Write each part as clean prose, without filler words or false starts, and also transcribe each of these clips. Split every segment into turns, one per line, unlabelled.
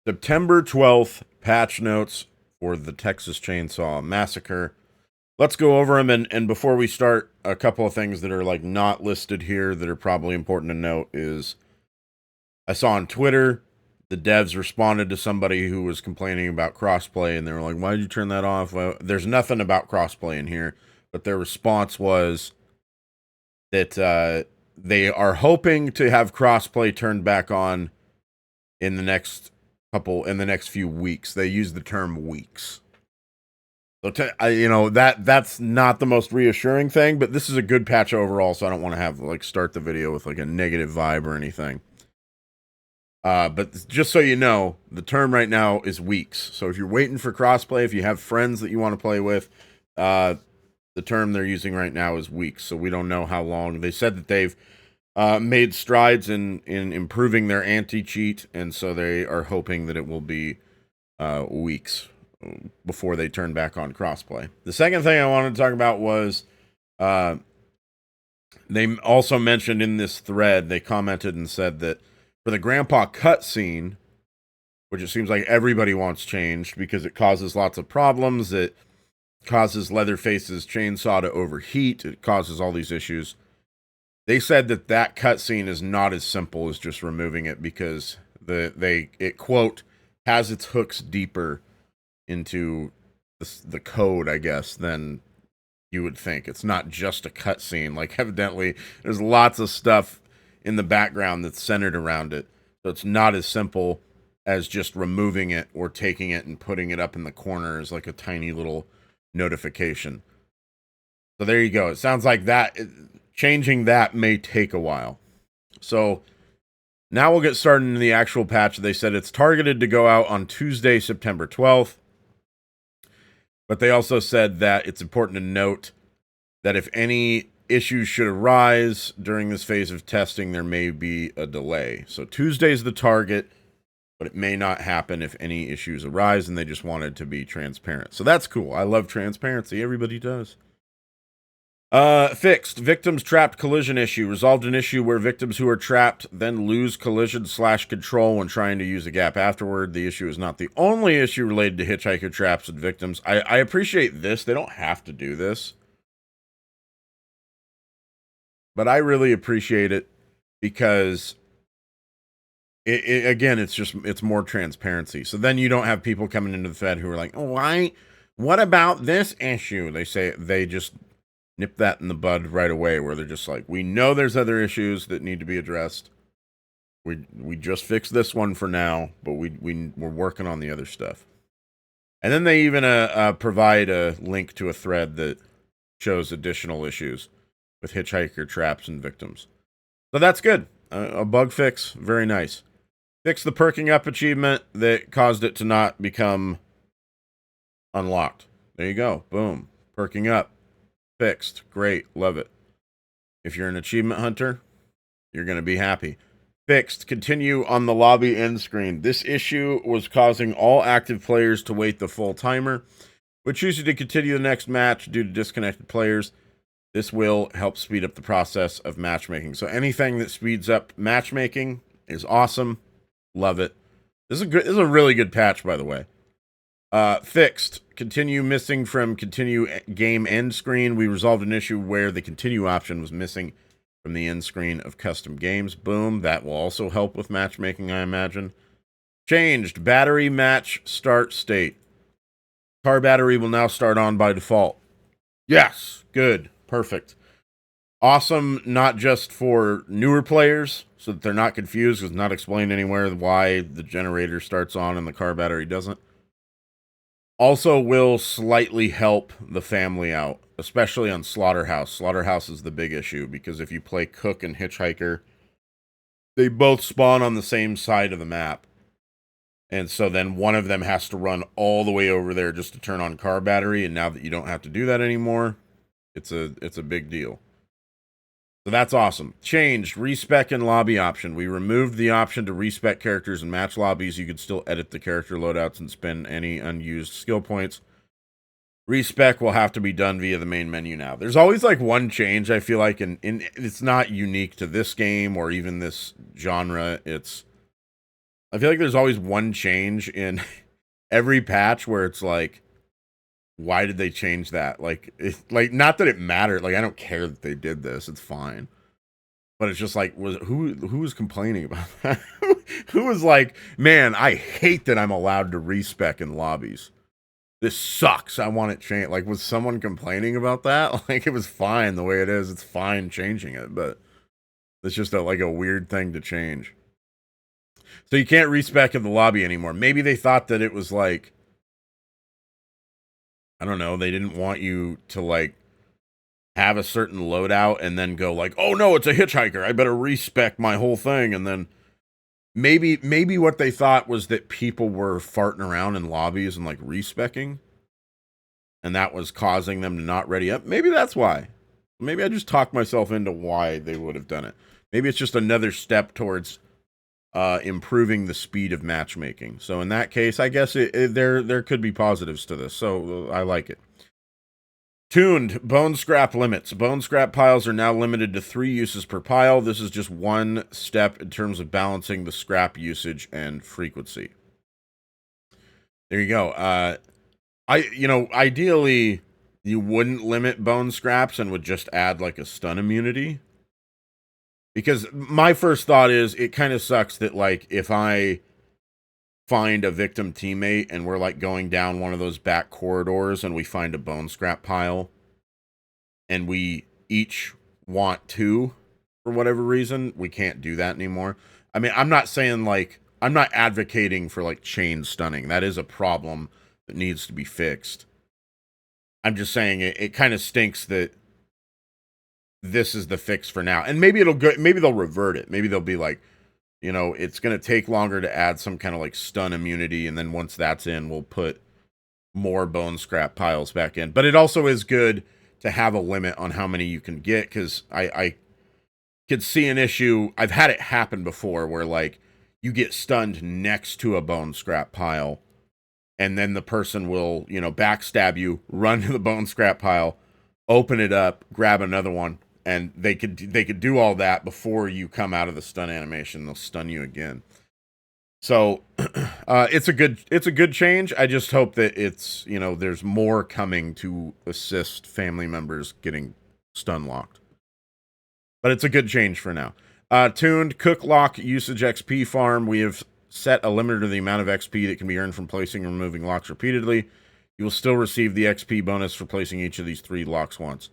September 12th, patch notes for the Texas Chainsaw Massacre. Let's go over them, and before we start, a couple of things that are like not listed here that are probably important to note is I saw on Twitter the devs responded to somebody who was complaining about crossplay, and they were like, "Why did you turn that off?" Well, there's nothing about crossplay in here, but their response was that they are hoping to have crossplay turned back on in the next few weeks. They use the term weeks. So that's not the most reassuring thing, but this is a good patch overall. So I don't want to have start the video with like a negative vibe or anything. But just so you know, the term right now is weeks. So if you're waiting for crossplay, if you have friends that you want to play with, the term they're using right now is weeks. So we don't know how long. They said that they've made strides in improving their anti-cheat, and so they are hoping that it will be weeks before they turn back on crossplay. The second thing I wanted to talk about was they also mentioned in this thread, they commented and said that for the grandpa cutscene, which it seems like everybody wants changed because it causes lots of problems, it causes Leatherface's chainsaw to overheat, it causes all these issues. They said that cutscene is not as simple as just removing it because it quote has its hooks deeper into the code, I guess, than you would think. It's not just a cutscene. Like, evidently, there's lots of stuff in the background that's centered around it. So it's not as simple as just removing it or taking it and putting it up in the corner as like a tiny little notification. So there you go. It sounds like that changing that may take a while. So now we'll get started in the actual patch. They said it's targeted to go out on Tuesday, September 12th. But they also said that it's important to note that if any issues should arise during this phase of testing, there may be a delay. So Tuesday's the target, but it may not happen if any issues arise, and they just wanted to be transparent. So that's cool. I love transparency. Everybody does. Fixed. Victims trapped collision issue. Resolved an issue where victims who are trapped then lose collision/control when trying to use a gap afterward. The issue is not the only issue related to hitchhiker traps and victims. I appreciate this. They don't have to do this, but I really appreciate it because again, it's more transparency. So then you don't have people coming into the Fed who are like, "Oh, why? What about this issue?" They just nip that in the bud right away, where they're just like, we know there's other issues that need to be addressed. We just fixed this one for now, but we're working on the other stuff. And then they even provide a link to a thread that shows additional issues with hitchhiker traps and victims. So that's good. A bug fix, very nice. Fix the perking up achievement that caused it to not become unlocked. There you go. Boom. Perking up. Fixed. Great. Love it. If you're an achievement hunter, you're going to be happy. Fixed. Continue on the lobby end screen. This issue was causing all active players to wait the full timer, but choosing to continue the next match due to disconnected players. This will help speed up the process of matchmaking. So anything that speeds up matchmaking is awesome. Love it. This is a really good patch, by the way. Fixed. Continue missing from continue game end screen. We resolved an issue where the continue option was missing from the end screen of custom games. Boom. That will also help with matchmaking, I imagine. Changed. Battery match start state. Car battery will now start on by default. Yes. Good. Perfect. Awesome, not just for newer players, so that they're not confused, because it's not explained anywhere why the generator starts on and the car battery doesn't. Also will slightly help the family out, especially on Slaughterhouse. Slaughterhouse is the big issue, because if you play Cook and Hitchhiker, they both spawn on the same side of the map. And so then one of them has to run all the way over there just to turn on car battery, and now that you don't have to do that anymore, it's a big deal. So that's awesome. Changed. Respec and lobby option. We removed the option to respec characters in match lobbies. You could still edit the character loadouts and spend any unused skill points. Respec will have to be done via the main menu now. There's always like one change, I feel like, and it's not unique to this game or even this genre. It's I feel like there's always one change in every patch where it's like, why did they change that? Like, like not that it mattered. Like, I don't care that they did this. It's fine. But it's just like, who was complaining about that? Who was like, man, I hate that I'm allowed to respec in lobbies. This sucks. I want it changed. Like, was someone complaining about that? Like, it was fine the way it is. It's fine changing it, but it's just like a weird thing to change. So you can't respec in the lobby anymore. Maybe they thought that it was like, I don't know, they didn't want you to like have a certain loadout and then go like, oh no, it's a hitchhiker. I better respec my whole thing. And then maybe what they thought was that people were farting around in lobbies and like respecking, and that was causing them to not ready up. Maybe that's why. Maybe I just talked myself into why they would have done it. Maybe it's just another step towards improving the speed of matchmaking. So in that case, I guess there could be positives to this. So I like it. Tuned bone scrap limits. Bone scrap piles are now limited to 3 uses per pile. This is just one step in terms of balancing the scrap usage and frequency. There you go. Ideally you wouldn't limit bone scraps and would just add like a stun immunity. Because my first thought is it kind of sucks that like if I find a victim teammate and we're like going down one of those back corridors and we find a bone scrap pile and we each want 2 for whatever reason, we can't do that anymore. I mean, I'm not saying like, I'm not advocating for like chain stunning. That is a problem that needs to be fixed. I'm just saying it kind of stinks that this is the fix for now. And maybe it'll go, maybe they'll revert it. Maybe they'll be like, you know, it's going to take longer to add some kind of like stun immunity. And then once that's in, we'll put more bone scrap piles back in. But it also is good to have a limit on how many you can get, because I could see an issue. I've had it happen before where like you get stunned next to a bone scrap pile and then the person will, you know, backstab you, run to the bone scrap pile, open it up, grab another one, and they could do all that before you come out of the stun animation. They'll stun you again. So it's a good change. I just hope that it's, you know, there's more coming to assist family members getting stun locked. But it's a good change for now. Tuned cook lock usage XP farm. We have set a limiter to the amount of XP that can be earned from placing and removing locks repeatedly. You will still receive the XP bonus for placing each of these 3 locks once.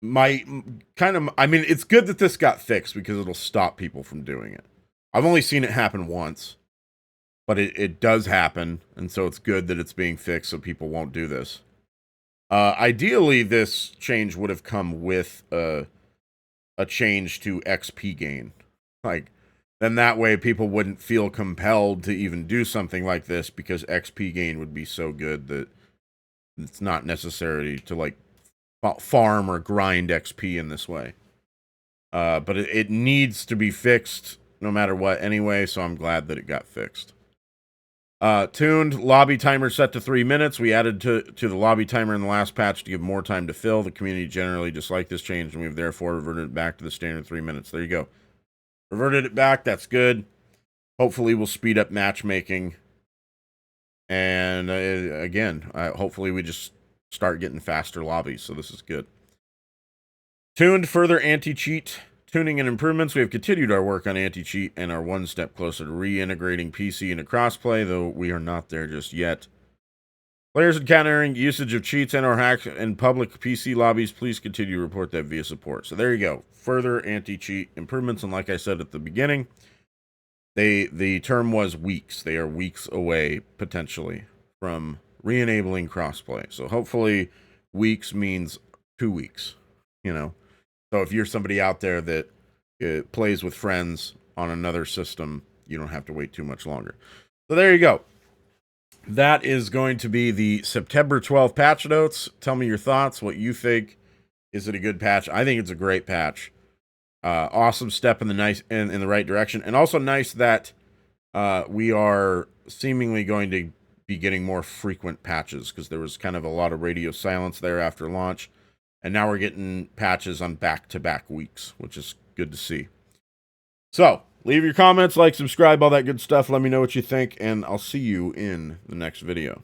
I mean, it's good that this got fixed because it'll stop people from doing it. I've only seen it happen once, but it does happen, and so it's good that it's being fixed so people won't do this. Ideally, this change would have come with a change to XP gain. Like, then that way people wouldn't feel compelled to even do something like this because XP gain would be so good that it's not necessary to, like, farm or grind XP in this way. But it needs to be fixed no matter what anyway, so I'm glad that it got fixed. Tuned lobby timer set to 3 minutes. We added to the lobby timer in the last patch to give more time to fill. The community generally disliked this change, and we've therefore reverted it back to the standard 3 minutes. There you go. Reverted it back. That's good. Hopefully we'll speed up matchmaking. And again, hopefully we just start getting faster lobbies, so this is good. Tuned further anti-cheat tuning and improvements. We have continued our work on anti-cheat and are one step closer to reintegrating PC into crossplay, though we are not there just yet. Players encountering usage of cheats and or hacks in public PC lobbies, please continue to report that via support. So there you go. Further anti-cheat improvements, and like I said at the beginning, the term was weeks. They are weeks away, potentially, from re-enabling crossplay. So hopefully weeks means 2 weeks, you know. So if you're somebody out there that plays with friends on another system, you don't have to wait too much longer. So there you go. That is going to be the September 12th patch notes. Tell me your thoughts, what you think. Is it a good patch? I think it's a great patch. Awesome step in the right direction. And also nice that we are seemingly going to be getting more frequent patches, because there was kind of a lot of radio silence there after launch. And now we're getting patches on back-to-back weeks, which is good to see. So, leave your comments, like, subscribe, all that good stuff. Let me know what you think, and I'll see you in the next video.